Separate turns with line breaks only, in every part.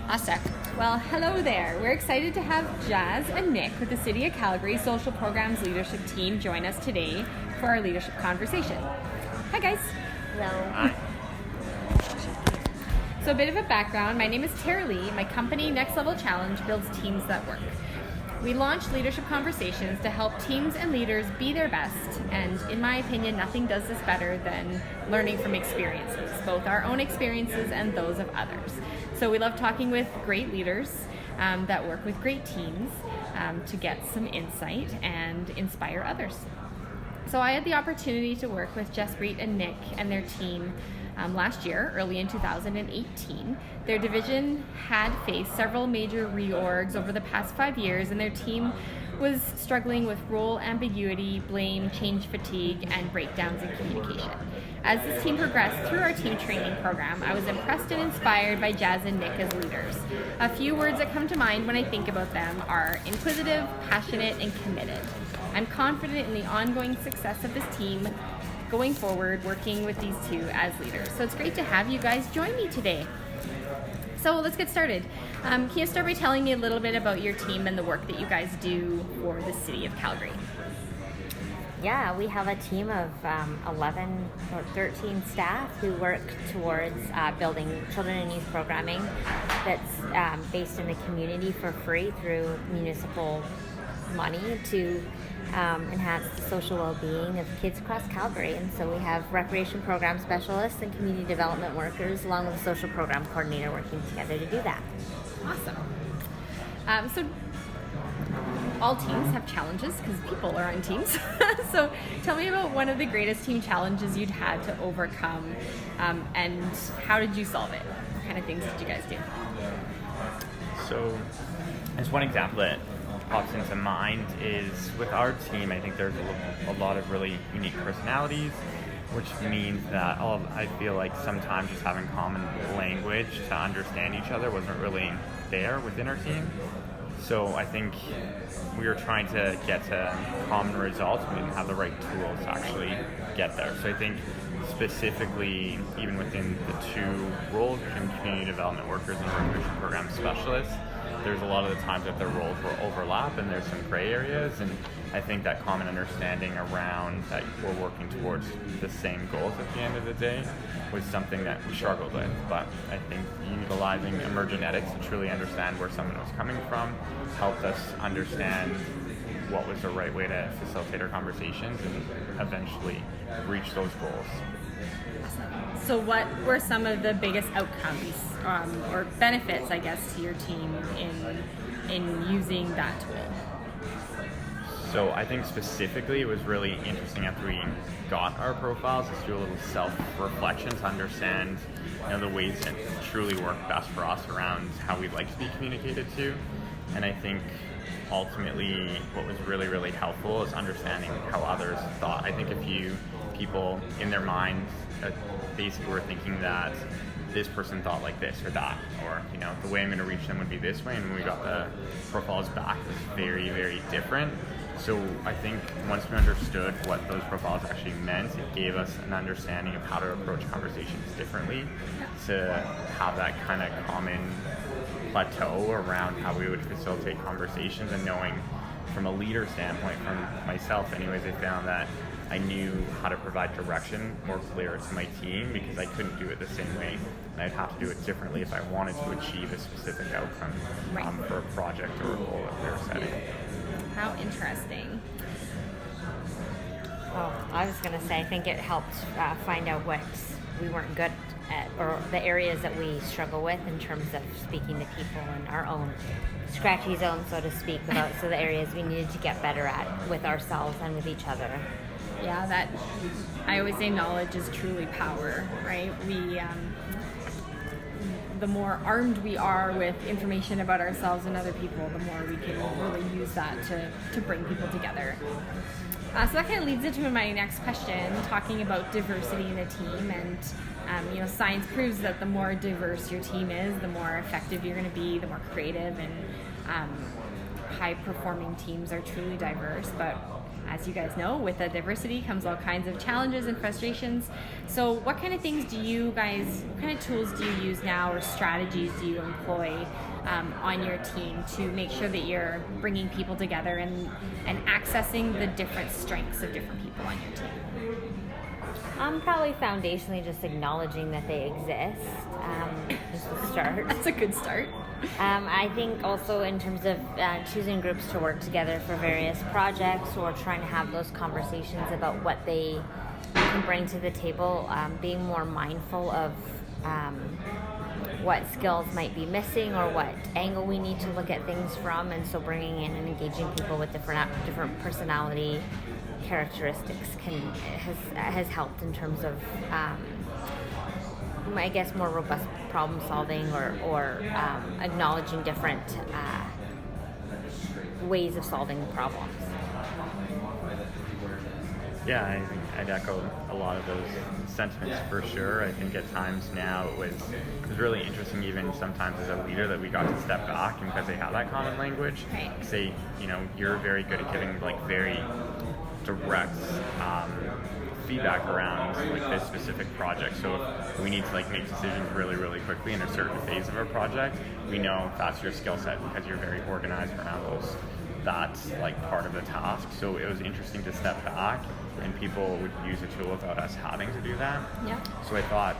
Awesome. Well, hello there. We're excited to have Jas and Nick with the City of Calgary Social Programs Leadership Team join us today for our leadership conversation. Hi, guys.
Hello.
Hi.
So a bit of a background. My name is Tara Lee. My company, Next Level Challenge, builds teams that work. We launch leadership conversations to help teams and leaders be their best, and in my opinion, nothing does this better than learning from experiences, both our own experiences and those of others. So we love talking with great leaders that work with great teams to get some insight and inspire others. So I had the opportunity to work with Jas and Nick and their team last year, early in 2018. Their division had faced several major reorgs over the past 5 years, and their team was struggling with role ambiguity, blame, change fatigue, and breakdowns in communication. As this team progressed through our team training program, I was impressed and inspired by Jas and Nick as leaders. A few words that come to mind when I think about them are inquisitive, passionate, and committed. I'm confident in the ongoing success of this team going forward, working with these two as leaders. So it's great to have you guys join me today. So let's get started. Can you start by telling me a little bit about your team and the work that you guys do for the City of Calgary?
Yeah, we have a team of 11 or 13 staff who work towards building children and youth programming that's based in the community for free through municipal money to enhance the social well-being of kids across Calgary. And so we have recreation program specialists and community development workers along with a social program coordinator working together to do that.
Awesome. So all teams have challenges because people are on teams. So tell me about one of the greatest team challenges you'd had to overcome, and how did you solve it? What kind of things did you guys do?
So, as one example that pops into mind is with our team, I think there's a lot of really unique personalities, which means that I feel like sometimes just having common language to understand each other wasn't really there within our team. So I think we were trying to get to common results, we didn't have the right tools to actually get there. So I think specifically, even within the two roles, between community development workers and recreation program specialists, there's a lot of the times that their roles will overlap and there's some gray areas, and I think that common understanding around that we're working towards the same goals at the end of the day was something that we struggled with. But I think utilizing emergenetics to truly understand where someone was coming from helped us understand what was the right way to facilitate our conversations and eventually reach those goals.
So what were some of the biggest outcomes or benefits, I guess, to your team in using that tool?
So I think specifically it was really interesting after we got our profiles to do a little self-reflection to understand the ways that truly work best for us around how we'd like to be communicated to. And I think ultimately what was really, really helpful is understanding how others thought. I think a few people in their minds basically were thinking that this person thought like this or that, or the way I'm going to reach them would be this way, and when we got the profiles back it was very, very different. So I think once we understood what those profiles actually meant, it gave us an understanding of how to approach conversations differently, to have that kind of common plateau around how we would facilitate conversations, and knowing from a leader standpoint, from myself anyways, I found that I knew how to provide direction more clear to my team because I couldn't do it the same way, and I'd have to do it differently if I wanted to achieve a specific outcome for a project or a goal that we were setting.
How interesting.
Well, I was going to say, I think it helped find out what we weren't good at, or the areas that we struggle with in terms of speaking to people in our own scratchy zone, so to speak, about so the areas we needed to get better at with ourselves and with each other.
Yeah, that I always say knowledge is truly power, right? The more armed we are with information about ourselves and other people, the more we can really use that to bring people together. So that kind of leads into my next question, talking about diversity in a team. And science proves that the more diverse your team is, the more effective you're going to be, the more creative, and high-performing teams are truly diverse. But as you guys know, with the diversity comes all kinds of challenges and frustrations. So what kind of things do you guys, what kind of tools do you use now, or strategies do you employ on your team to make sure that you're bringing people together and accessing the different strengths of different people on your team?
Probably foundationally just acknowledging that they exist, just to start.
That's a good start.
I think also in terms of choosing groups to work together for various projects, or trying to have those conversations about what they can bring to the table, being more mindful of what skills might be missing or what angle we need to look at things from, and so bringing in and engaging people with different personality characteristics has helped in terms of I guess more robust problem solving, or acknowledging different ways of solving problems.
Yeah, I think I'd echo a lot of those sentiments for sure. I think at times now it was really interesting, even sometimes as a leader, that we got to step back, and because they have that common language,
right.
Say, you're very good at giving like very direct feedback around like this specific project. So if we need to like make decisions really, really quickly in a certain phase of our project, we know that's your skill set because you're very organized around that's like part of the task. So it was interesting to step back, and people would use a tool without us having to do that.
Yeah.
So I thought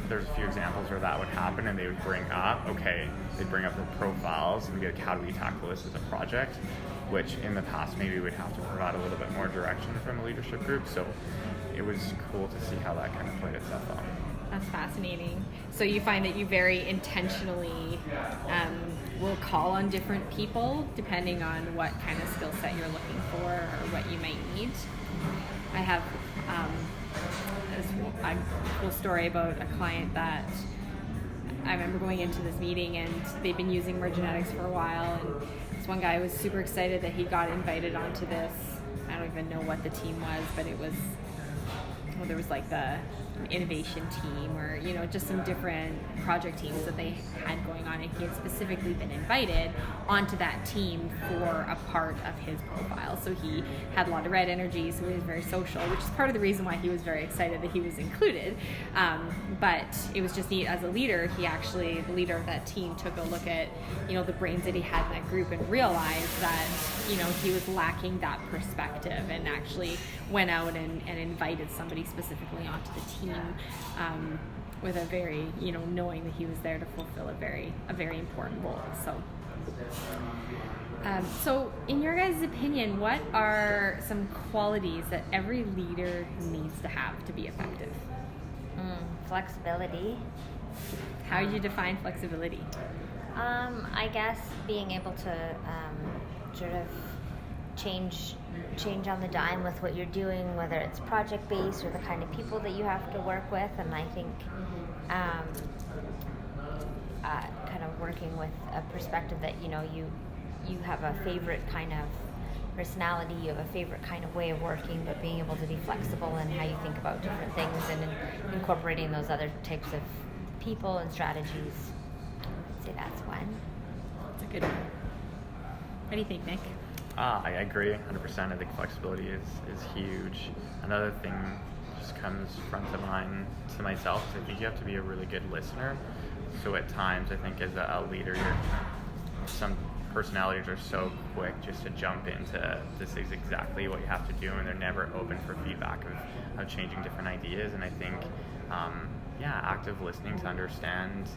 there's a few examples where that would happen, and they would bring up the profiles and be like, how do we tackle this as a project? Which in the past maybe we'd have to provide a little bit more direction from a leadership group. So it was cool to see how that kind of played itself out.
That's fascinating. So you find that you very intentionally will call on different people depending on what kind of skill set you're looking for or what you might need. I have a cool story about a client that I remember going into this meeting, and they'd been using Mergenetics for a while, and this one guy was super excited that he got invited onto this. I don't even know what the team was, but it was, there was like the innovation team, or just some different project teams that they had going on, and he had specifically been invited onto that team for a part of his profile. So he had a lot of red energy, so he was very social, which is part of the reason why he was very excited that he was included. But it was just neat as a leader. The leader of that team took a look at the brains that he had in that group, and realized that he was lacking that perspective, and actually went out and invited somebody specifically onto the team, with a very, knowing that he was there to fulfill a very important role. So in your guys' opinion, what are some qualities that every leader needs to have to be effective?
Flexibility.
How do you define flexibility?
I guess being able to sort of change on the dime with what you're doing, whether it's project based or the kind of people that you have to work with. And I think kind of working with a perspective that you have a favorite kind of personality, you have a favorite kind of way of working, but being able to be flexible in how you think about different things, and incorporating those other types of people and strategies. I'd say that's one.
That's a good one. What do you think, Nick?
I agree 100%. I think flexibility is huge. Another thing just comes front to mind to myself is I think you have to be a really good listener. So at times, I think as a leader, some personalities are so quick just to jump into this is exactly what you have to do, and they're never open for feedback of changing different ideas. And I think, active listening to understand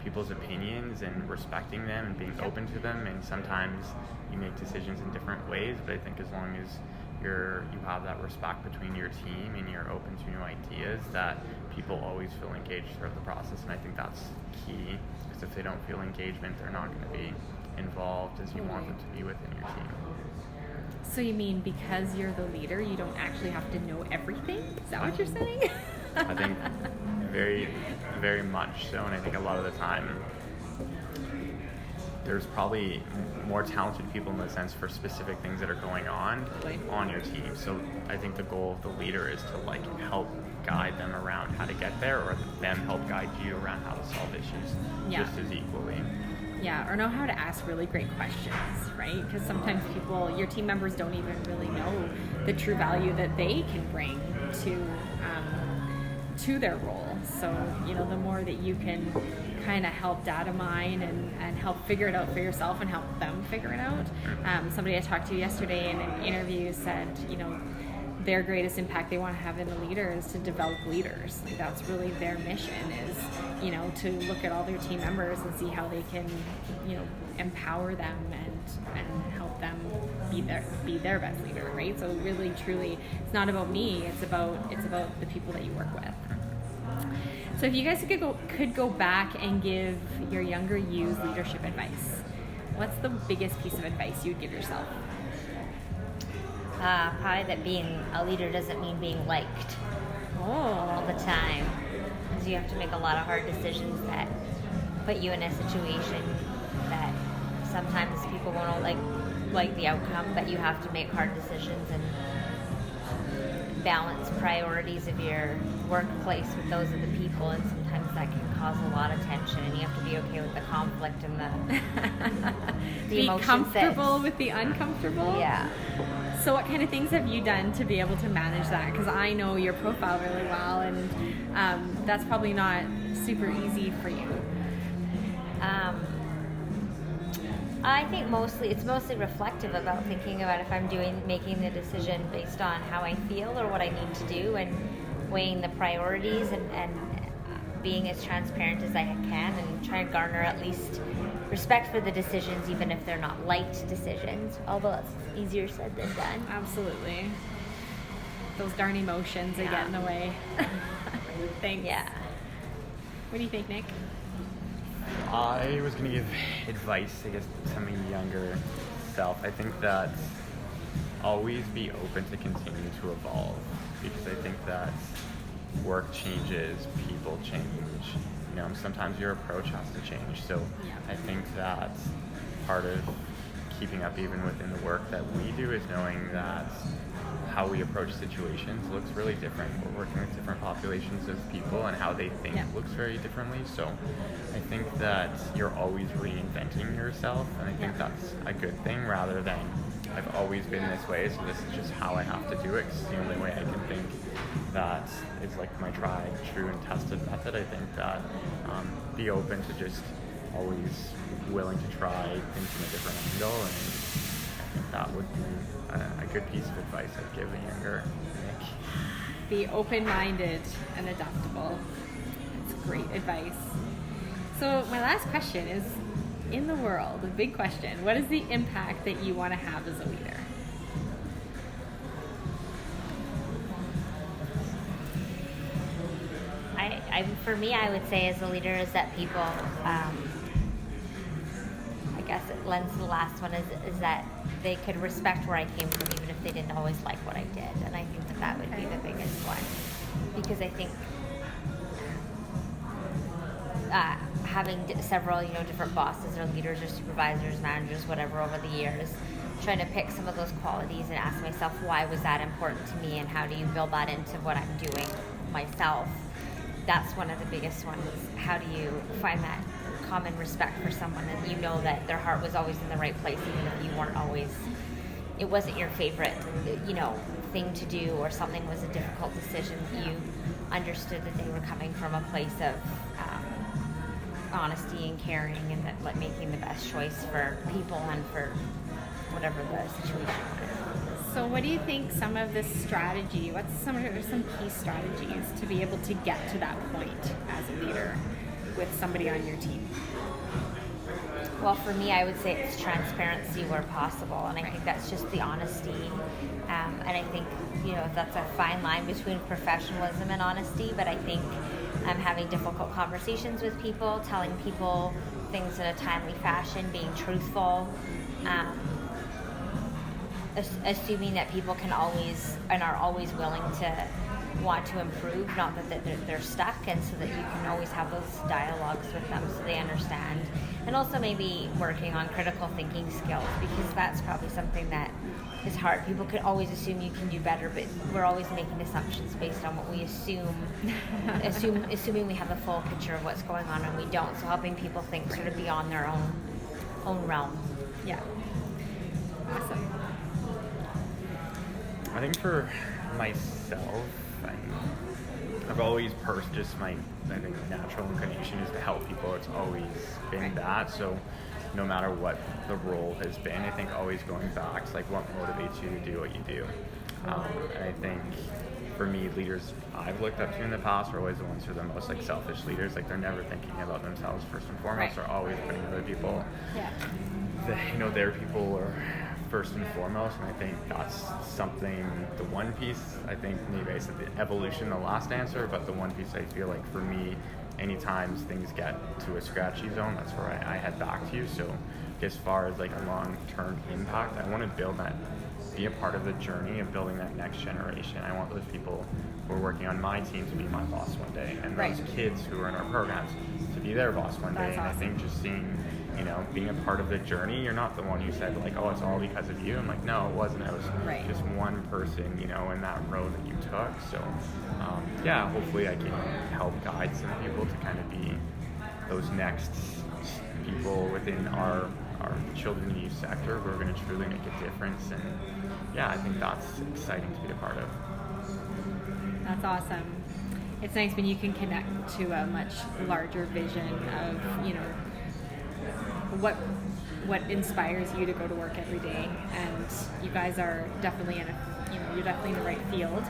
people's opinions and respecting them and being open to them. And sometimes you make decisions in different ways, but I think as long as you have that respect between your team and you're open to new ideas, that people always feel engaged throughout the process. And I think that's key, because if they don't feel engagement, they're not going to be involved as you want them to be within your team.
So you mean because you're the leader, you don't actually have to know everything? Is that what you're saying?
I think very, very much so. And I think a lot of the time there's probably more talented people in the sense for specific things that are going on your team. So I think the goal of the leader is to help guide them around how to get there, or them help guide you around how to solve issues just as equally.
Yeah, or know how to ask really great questions, right? Because sometimes your team members don't even really know the true value that they can bring to their role. So, the more that you can kind of help data mine and help figure it out for yourself and help them figure it out. Somebody I talked to yesterday in an interview said, their greatest impact they want to have in a leader is to develop leaders. Like, that's really their mission is, to look at all their team members and see how they can, empower them and help them be their best leader, right? So really, truly, it's not about me. It's about the people that you work with. So if you guys could go back and give your younger yous leadership advice, what's the biggest piece of advice you would give yourself?
Probably that being a leader doesn't mean being liked all the time. Because you have to make a lot of hard decisions that put you in a situation that sometimes people won't like the outcome, but you have to make hard decisions and balance priorities of your workplace with those of the people, and sometimes that can cause a lot of tension, and you have to be okay with the conflict and the
be
emotions.
Comfortable with the uncomfortable.
Yeah.
So what kind of things have you done to be able to manage that? Because I know your profile really well, and that's probably not super easy for you.
I think it's mostly reflective about thinking about if I'm making the decision based on how I feel or what I need to do, and weighing the priorities and being as transparent as I can, and trying to garner at least respect for the decisions, even if they're not liked decisions, although that's easier said than done.
Absolutely. Those darn emotions, they get in the way. Thanks.
Yeah.
What do you think, Nick?
I was going to give advice, I guess, to my younger self. I think that always be open to continue to evolve, because I think that work changes, people change. Sometimes your approach has to change. So I think that part of keeping up even within the work that we do is knowing that how we approach situations looks really different. We're working with different populations of people, and how they think looks very differently. So I think that you're always reinventing yourself, and I think that's a good thing, rather than I've always been this way, so this is just how I have to do it. It's the only way I can think that is like my tried, true, and tested method. I think that be open to just always willing to try things from a different angle, and I think that would be a good piece of advice I'd give a younger Nick.
Be open-minded and adaptable. That's great advice. So my last question is, in the world, a big question, what is the impact that you want to have as a leader?
For me, I would say as a leader is that people, I guess it lends to the last one, is that they could respect where I came from, even if they didn't always like what I did. And I think that would be the biggest one, because I think having several, different bosses or leaders or supervisors, managers, whatever, over the years, trying to pick some of those qualities and ask myself, why was that important to me, and how do you build that into what I'm doing myself? That's one of the biggest ones. How do you find that common respect for someone, and that their heart was always in the right place, even if you weren't always, it wasn't your favorite, thing to do, or something was a difficult decision. You understood that they were coming from a place of honesty and caring, and that making the best choice for people and for whatever the situation was.
So what do you think some of this strategy, what's some key strategies to be able to get to that point as a leader with somebody on your team?
Well, for me, I would say it's transparency where possible, and I think that's just the honesty. And I think, that's a fine line between professionalism and honesty, but I think having difficult conversations with people, telling people things in a timely fashion, being truthful, assuming that people can always and are always willing to want to improve, not that they're stuck, and so that you can always have those dialogues with them so they understand. And also maybe working on critical thinking skills, because that's probably something that is hard. People could always assume you can do better, but we're always making assumptions based on what we assuming we have the full picture of what's going on, and we don't. So helping people think sort of beyond their own realm.
Yeah. Awesome.
I think for myself, I've always just my natural inclination is to help people. It's always been that. So no matter what the role has been, I think always going back to like what motivates you to do what you do. And I think for me, leaders I've looked up to in the past are always the ones who are the most like selfish leaders. Like they're never thinking about themselves first and foremost.
Right.
They're always putting other people.
Yeah.
Their people are first and foremost, and I think that's something, the one piece, I think maybe I said the evolution, the last answer, but the one piece I feel like for me, anytime things get to a scratchy zone, that's where I head back to. So as far as like a long-term impact, I want to build that, be a part of the journey of building that next generation. I want those people who are working on my team to be my boss one day, and those kids who are in our programs to be their boss one day.
That's
And
awesome.
I think just seeing, being a part of the journey, you're not the one who said like, oh, it's all because of you. I'm like, no, it wasn't. I was just one person, in that road that you took. So, hopefully I can help guide some people to kind of be those next people within our children and youth sector who are going to truly make a difference. And I think that's exciting to be a part of.
That's awesome. It's nice when you can connect to a much larger vision of, what inspires you to go to work every day. And you guys are definitely you're definitely in the right field,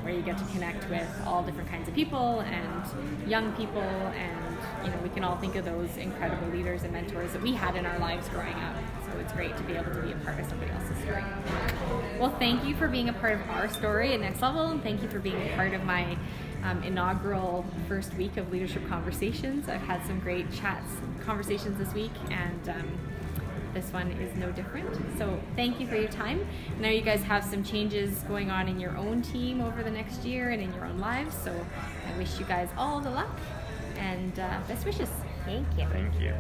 where you get to connect with all different kinds of people and young people, and we can all think of those incredible leaders and mentors that we had in our lives growing up. So it's great to be able to be a part of somebody else's story. Well, thank you for being a part of our story at Next Level, and thank you for being a part of my inaugural first week of Leadership Conversations. I've had some great conversations this week, and this one is no different. So thank you for your time. I know you guys have some changes going on in your own team over the next year and in your own lives, so I wish you guys all the luck and best wishes.
Thank you.
Thank you.